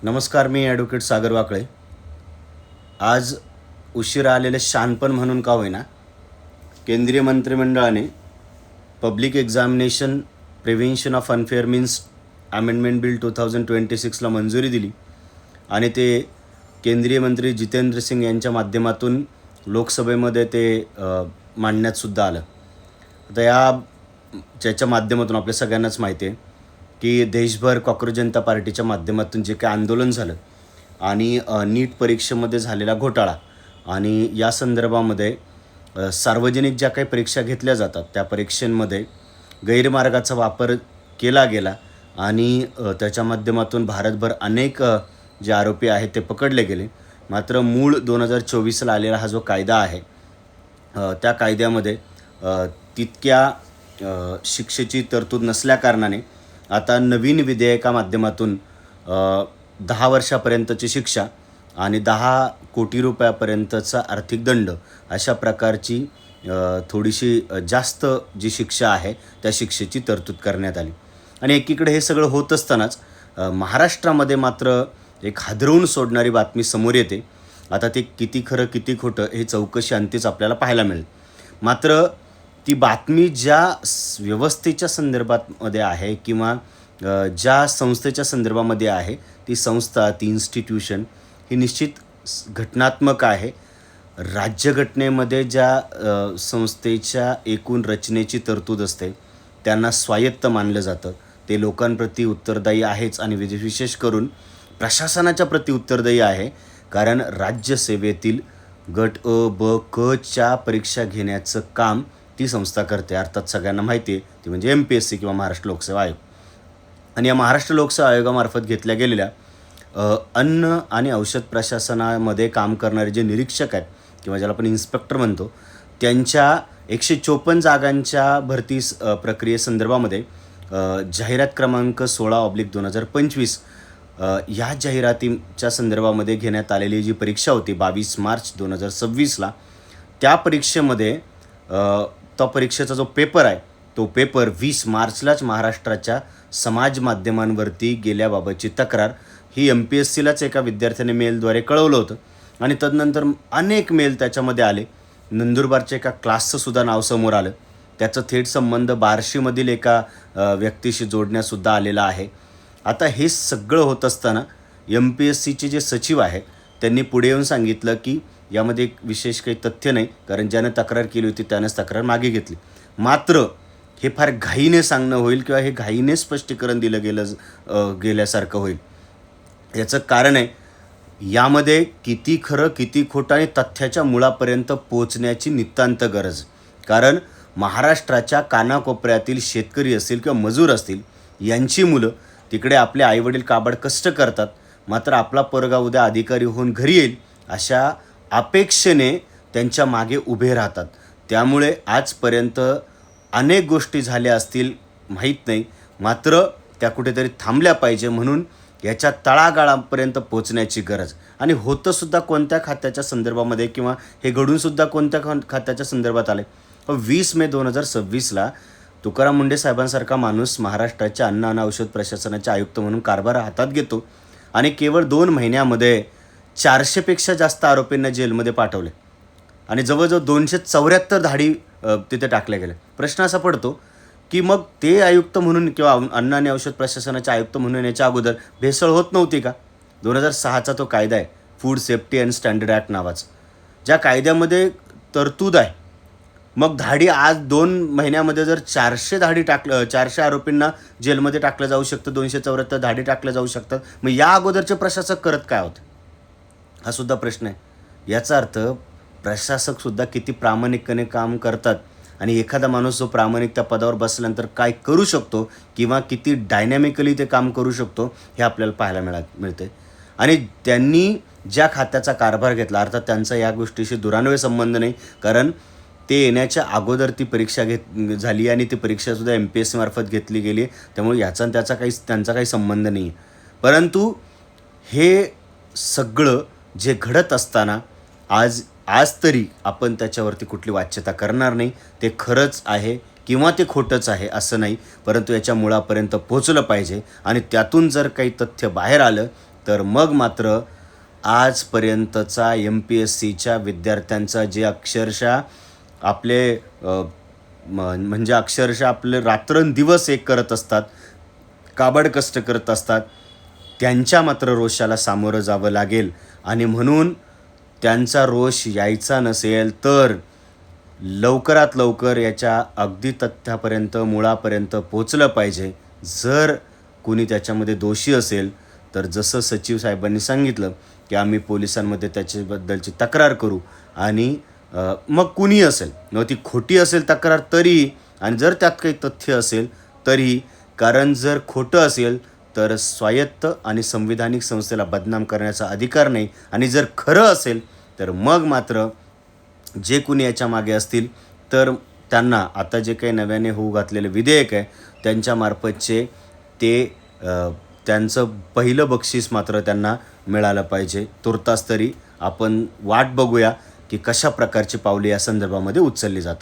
नमस्कार, मी ॲडव्होकेट सागर वाकळे. आज उशिरा आलेले शहाणपण म्हणून का होईना, केंद्रीय मंत्रिमंडळाने public examination prevention of unfair means amendment bill 2026ला मंजुरी दिली आणि ते केंद्रीय मंत्री जितेंद्र सिंग यांच्या माध्यमातून लोकसभेमध्ये ते मांडण्यातसुद्धा आलं. आता ज्याच्या माध्यमातून आपल्या सगळ्यांनाच माहिती आहे की देशभर कॉक्रोच जनता पार्टीच्या माध्यमातून जे काही आंदोलन झालं आणि नीट परीक्षेमध्ये झालेला घोटाळा आणि या संदर्भामध्ये सार्वजनिक ज्या काही परीक्षा घेतल्या जातात त्या परीक्षांमध्ये गैरमार्गाचा वापर केला गेला आणि त्याच्या माध्यमातून भारतभर अनेक जे आरोपी आहेत ते पकडले गेले. मात्र मूळ 2024ला आलेला हा जो कायदा आहे त्या कायद्यामध्ये तितक्या शिक्षेची तरतूद नसल्याकारणाने आता नवीन विधेयका माध्यमातून 10 वर्षापर्यंतची शिक्षा आणि 10 कोटी रुपयापर्यंतचा आर्थिक दंड अशा प्रकारची थोडीशी जास्त जी शिक्षा आहे त्या शिक्षेची तरतूद करण्यात आली. आणि एकीकडे हे सगळं होत असतानाच महाराष्ट्रामध्ये मात्र एक हादरवून सोडणारी बातमी समोर येते. आता ते किती खरं किती खोटं हे चौकशी अंतीच आपल्याला पाहायला मिळेल. मात्र ती बातमी ज्या व्यवस्थेच्या संदर्भामध्ये आहे किंवा ज्या संस्थेच्या संदर्भामध्ये आहे ती संस्था, ती इन्स्टिट्यूशन ही निश्चित घटनात्मक आहे. राज्यघटनेमध्ये ज्या संस्थेच्या एकूण रचनेची तरतूद असते त्यांना स्वायत्त मानलं जातं. ते लोकांप्रती उत्तरदायी आहेच आणि विशेष करून प्रशासनाच्या प्रति उत्तरदायी आहे. कारण राज्यसेवेतील गट अ, ब, क च्या परीक्षा घेण्याचं काम ती संस्था करते. अर्थात सगळ्यांना माहिती आहे ती म्हणजे MPSC किंवा महाराष्ट्र लोकसेवा आयोग. आणि या महाराष्ट्र लोकसेवा आयोगामार्फत घेतल्या गेलेल्या अन्न आणि औषध प्रशासनामध्ये काम करणारे जे निरीक्षक आहेत किंवा ज्याला आपण इन्स्पेक्टर म्हणतो त्यांच्या 154 जागांच्या भरती प्रक्रियेसंदर्भामध्ये जाहिरात क्रमांक 16/2025 ह्या जाहिरातीच्या संदर्भामध्ये घेण्यात आलेली जी परीक्षा होती 22 मार्च 2026ला त्या परीक्षेमध्ये त्या परीक्षेचा जो पेपर आहे तो पेपर 20 मार्चलाच महाराष्ट्राच्या समाज माध्यमांवरती गेल्याबाबतची तक्रार ही MPSCलाच एका विद्यार्थ्याने मेलद्वारे कळवलं होतं आणि तदनंतर अनेक मेल त्याच्यामध्ये आले. नंदुरबारच्या एका क्लासचं सुद्धा नाव समोर आलं. त्याचा थेट संबंध बार्शीमधील एका व्यक्तीशी जोडण्यासुद्धा आलेला आहे. आता हे सगळं होत असताना MPSCचे जे सचिव आहेत त्यांनी पुढे येऊन सांगितलं की यामध्ये एक विशेष काही तथ्य नाही, कारण ज्यानं तक्रार केली होती त्यानंच तक्रार मागे घेतली. मात्र हे फार घाईने सांगणं होईल किंवा हे घाईने स्पष्टीकरण गेल्यासारखं होईल. याचं कारण आहे यामध्ये किती खरं किती खोटं आणि तथ्याच्या मुळापर्यंत पोचण्याची नितांत गरज. कारण महाराष्ट्राच्या कानाकोपऱ्यातील शेतकरी असतील किंवा मजूर असतील यांची मुलं तिकडे आपले आईवडील काबाड कष्ट करतात, मात्र आपला पोरगा उद्या अधिकारी होऊन घरी येईल अशा अपेक्षेने त्यांच्या मागे उभे राहतात. त्यामुळे आजपर्यंत अनेक गोष्टी झाल्या असतील माहीत नाही, मात्र त्या कुठेतरी थांबल्या पाहिजे. म्हणून याच्या तळागाळापर्यंत पोचण्याची गरज. आणि होतंसुद्धा कोणत्या खात्याच्या संदर्भामध्ये किंवा हे घडूनसुद्धा कोणत्या खात्याच्या संदर्भात आले. 20 मे 2026ला तुकाराम मुंढे साहेबांसारखा माणूस महाराष्ट्राच्या अन्न आणि औषध प्रशासनाचे आयुक्त म्हणून कारभार हातात घेतो आणि केवळ 2 महिन्यामध्ये 400पेक्षा जास्त आरोपींना जेलमध्ये पाठवले आणि जवळजवळ 274 धाडी तिथे टाकल्या गेल्या. प्रश्न असा पडतो की मग ते आयुक्त म्हणून किंवा अन्न आणि औषध प्रशासनाचे आयुक्त म्हणून याच्या अगोदर भेसळ होत नव्हती का? 2006चा तो कायदा आहे, food safety and standard act नावाचा, ज्या कायद्यामध्ये तरतूद आहे. मग धाडी आज 2 महिन्यामध्ये जर 400 आरोपींना जेलमध्ये टाकलं जाऊ शकतं, 274 धाडी टाकल्या जाऊ शकतात, मग या अगोदरचे प्रशासक करत काय होते? हा सुद्धा प्रश्न आहे. याचा अर्थ प्रशासकसुद्धा किती प्रामाणिकपणे काम करतात आणि एखादा माणूस जो प्रामाणिक त्या पदावर बसल्यानंतर काय करू शकतो किंवा किती डायनॅमिकली ते काम करू शकतो हे आपल्याला पाहायला मिळते. आणि त्यांनी ज्या खात्याचा कारभार घेतला, अर्थात त्यांचा या गोष्टीशी दुरान्वय संबंध नाही, कारण ते येण्याच्या अगोदर ती परीक्षा झाली आणि ती परीक्षासुद्धा MPSC मार्फत घेतली गेली, त्यामुळे याचा आणि त्यांचा काही संबंध नाही. परंतु हे सगळं जे घडत असताना आज तरी आपण त्याच्यावरती कुठली वाच्यता करणार नाही. ते खरंच आहे किंवा ते खोटंच आहे असं नाही, परंतु याच्या मुळापर्यंत पोचलं पाहिजे आणि त्यातून जर काही तथ्य बाहेर आलं तर मग मात्र आजपर्यंतचा MPSCच्या विद्यार्थ्यांचा जे अक्षरशः आपले म्हणजे अक्षरशः आपले रात्रंदिवस एक करत असतात, काबड कष्ट करत असतात, त्यांच्या मात्र रोषाला सामोरं जावं लागेल. आणि म्हणून त्यांचा रोष यायचा नसेल तर लवकरात लवकर याच्या अगदी तथ्यापर्यंत, मुळापर्यंत पोचलं पाहिजे. जर कुणी त्याच्यामध्ये दोषी असेल तर जसं सचिव साहेबांनी सांगितलं की आम्ही पोलिसांमध्ये त्याच्याबद्दलची तक्रार करू. आणि मग कुणी असेल, मग ती खोटी असेल तक्रार तरी, आणि जर त्यात काही तथ्य असेल तरी, कारण जर खोटं असेल तर स्वायत्त आणि संविधानिक संस्थेला बदनाम करण्याचा अधिकार नाही. आणि जर खरं असेल तर मग मात्र जे कुणी याच्या मागे असतील तर त्यांना आता जे काही नव्याने होऊ घातलेले विधेयक आहे त्यांच्यामार्फतचे ते त्यांचं पहिलं बक्षीस मात्र त्यांना मिळालं पाहिजे. तुर्तास तरी आपण वाट बघूया की कशा प्रकारची पावले या संदर्भामध्ये उचलली जातात.